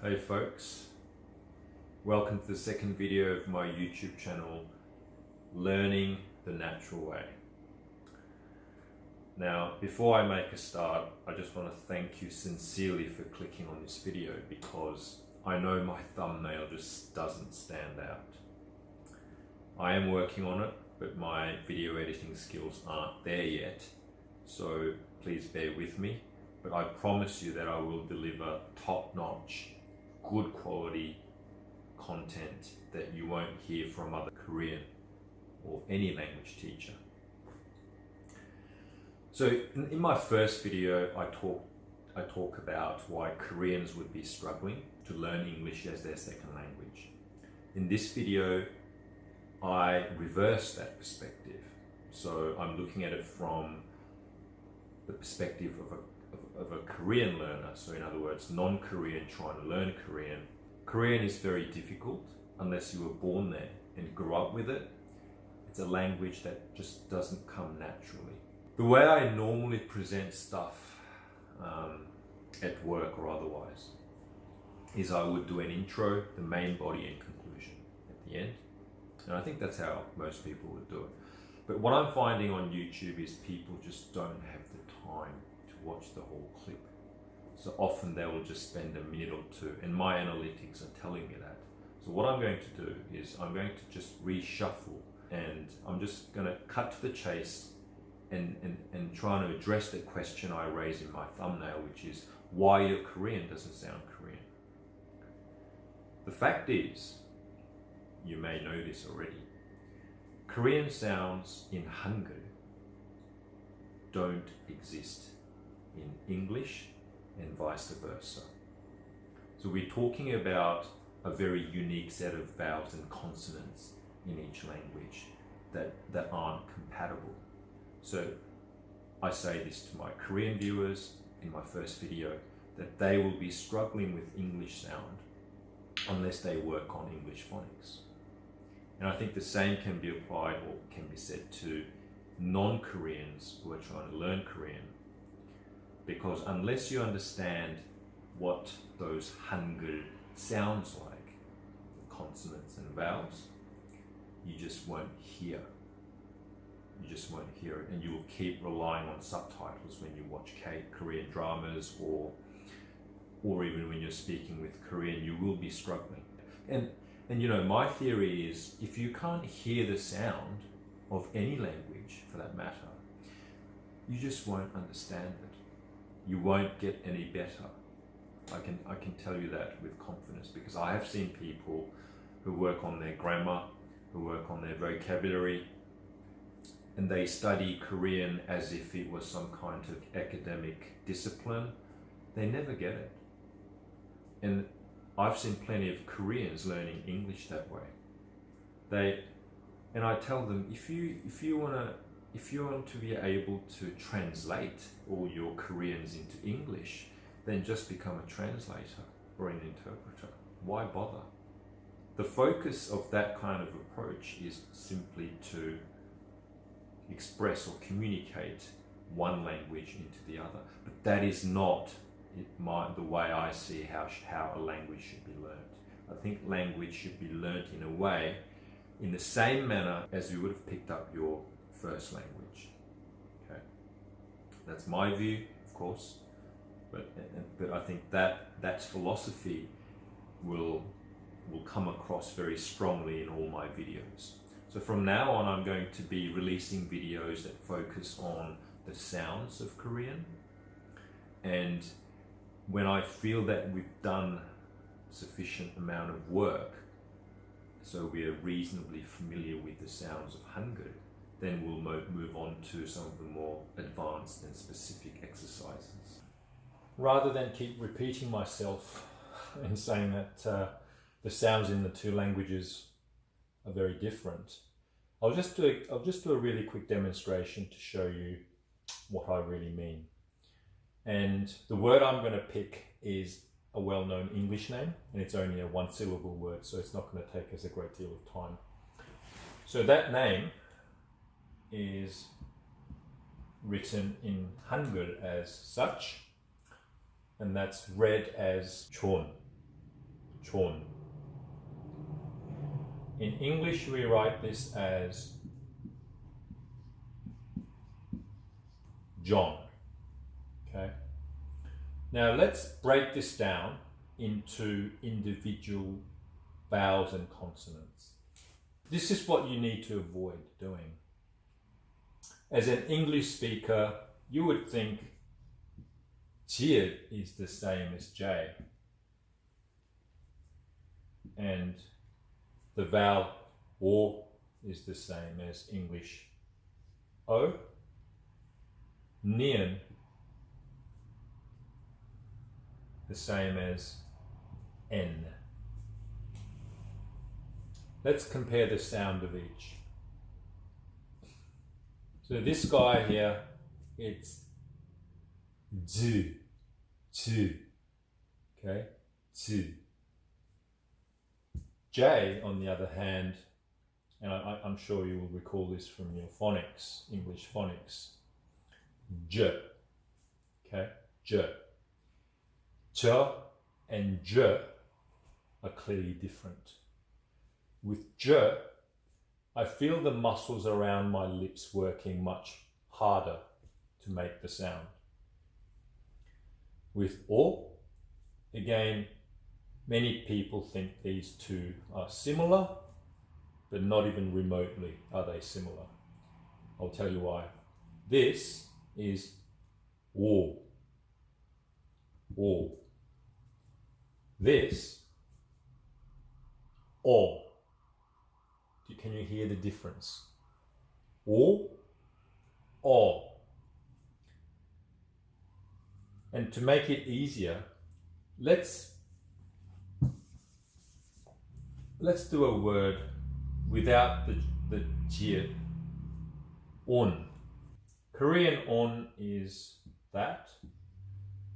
Hey folks, welcome to the second video of my YouTube channel, Learning the Natural Way. Now, before I make a start, I just want to thank you sincerely for clicking on this video because I know my thumbnail just doesn't stand out. I am working on it, but my video editing skills aren't there yet, so please bear with me. But I promise you that I will deliver top-notch, good quality content that you won't hear from other Korean or any language teacher. So in my first video, I talk about why Koreans would be struggling to learn English as their second language. In this video, I reverse that perspective. So I'm looking at it from the perspective of a Korean learner. So in other words, non-Korean trying to learn Korean. Korean is very difficult unless you were born there and grew up with it. It's a language that just doesn't come naturally. The way I normally present stuff at work or otherwise is I would do an intro, the main body and conclusion at the end. And I think that's how most people would do it. But what I'm finding on YouTube is people just don't have the time to watch the whole clip. So often they will just spend a minute or two, and my analytics are telling me that. So what I'm going to do is I'm going to just reshuffle, and I'm just going to cut to the chase and trying to address the question I raise in my thumbnail, which is why your Korean doesn't sound Korean. The fact is, you may know this already, Korean sounds in Hangul don't exist in English and vice versa. So we're talking about a very unique set of vowels and consonants in each language that aren't compatible. So I say this to my Korean viewers in my first video, that they will be struggling with English sound unless they work on English phonics. And I think the same can be applied or can be said to non-Koreans who are trying to learn Korean. Because unless you understand what those Hangul sounds like, the consonants and vowels, you just won't hear. You just won't hear it, and you will keep relying on subtitles when you watch Korean dramas or even when you're speaking with Korean, you will be struggling. And you know, my theory is if you can't hear the sound of any language for that matter, you just won't understand it. You won't get any better. I can tell you that with confidence, because I have seen people who work on their grammar, who work on their vocabulary, and they study Korean as if it was some kind of academic discipline. They never get it. And I've seen plenty of Koreans learning English that way. And I tell them, if you want to be able to translate all your Koreans into English, then just become a translator or an interpreter. Why bother? The focus of that kind of approach is simply to express or communicate one language into the other. But that is not the way I see how a language should be learned. I think language should be learned in a way, in the same manner as you would have picked up your first language. Okay, that's my view, of course, but I think that philosophy will come across very strongly in all my videos. So from now on, I'm going to be releasing videos that focus on the sounds of Korean, and when I feel that we've done sufficient amount of work, so we are reasonably familiar with the sounds of Hangul, then we'll move on to some of the more advanced and specific exercises. Rather than keep repeating myself and saying that the sounds in the two languages are very different, I'll just do a really quick demonstration to show you what I really mean. And the word I'm going to pick is a well-known English name, and it's only a one-syllable word, so it's not going to take us a great deal of time. So that name is written in Hangul as such, and that's read as Chon. chon. In English, we write this as John. Okay. Now let's break this down into individual vowels and consonants. This is what you need to avoid doing. As an English speaker, you would think J is the same as J. And the vowel O is the same as English O. Nian, the same as N. Let's compare the sound of each. So this guy here, it's Z, Z, okay, Z. J, on the other hand, and I'm sure you will recall this from your phonics, English phonics, J, okay, J. J and J are clearly different. With J, I feel the muscles around my lips working much harder to make the sound. With O, again, many people think these two are similar, but not even remotely are they similar. I'll tell you why. This is O. O. This, O. Can you hear the difference? O, O. And to make it easier, let's do a word without the j. On. Korean on is that.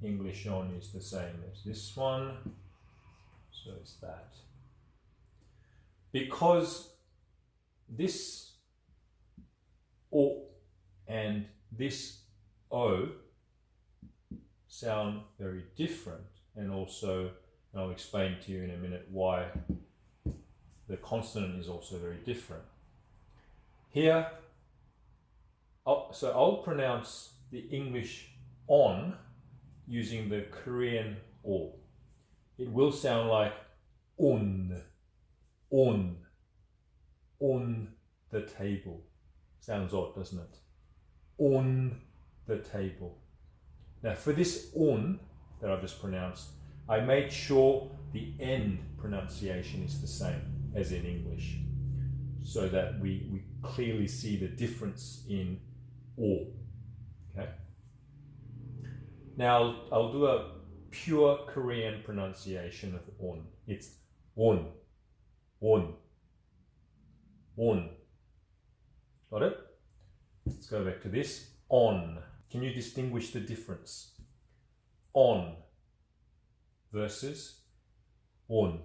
English on is the same as this one. So it's that. Because this O and this O sound very different, and also I'll explain to you in a minute why the consonant is also very different. Here, I'll pronounce the English on using the Korean O. It will sound like on, on the table. Sounds odd, doesn't it? On the table. Now for this on that I've just pronounced, I made sure the end pronunciation is the same as in English, so that we clearly see the difference in O. Okay. Now I'll do a pure Korean pronunciation of on. It's on, on, on. Got it? Let's go back to this. On. Can you distinguish the difference? On versus on.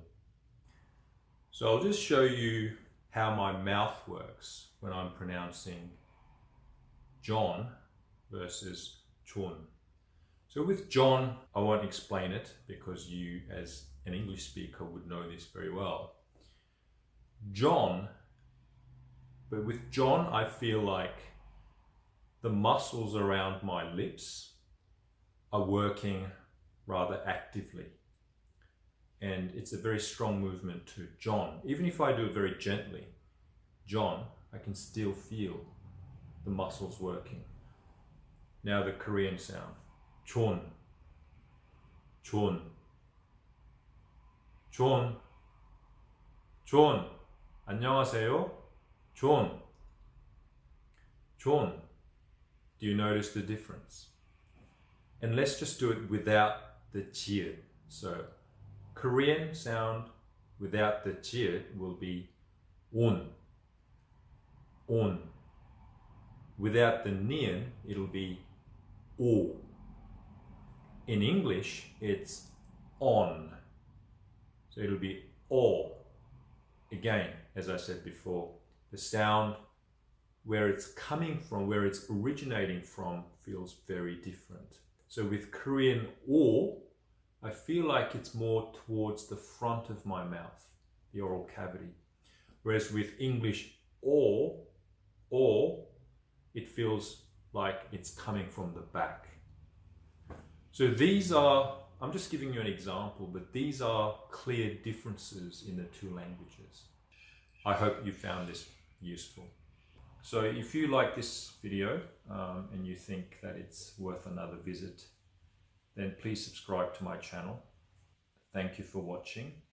So I'll just show you how my mouth works when I'm pronouncing John versus Chun. So with John, I won't explain it because you as an English speaker would know this very well. John, but with John I feel like the muscles around my lips are working rather actively. And it's a very strong movement to John. Even if I do it very gently, John, I can still feel the muscles working. Now the Korean sound. Chon, Chon, Chon, Chon. 안녕하세요. Chon, Chon. Do you notice the difference? And let's just do it without the j. So Korean sound without the j will be on, on. Without the nian, it'll be o. In English, it's on. So it'll be o. Again, as I said before, the sound where it's coming from, where it's originating from, feels very different. So with Korean o, I feel like it's more towards the front of my mouth, the oral cavity. Whereas with English or, it feels like it's coming from the back. So these are, I'm just giving you an example, but these are clear differences in the two languages. I hope you found this useful. So if you like this video and you think that it's worth another visit, then please subscribe to my channel. Thank you for watching.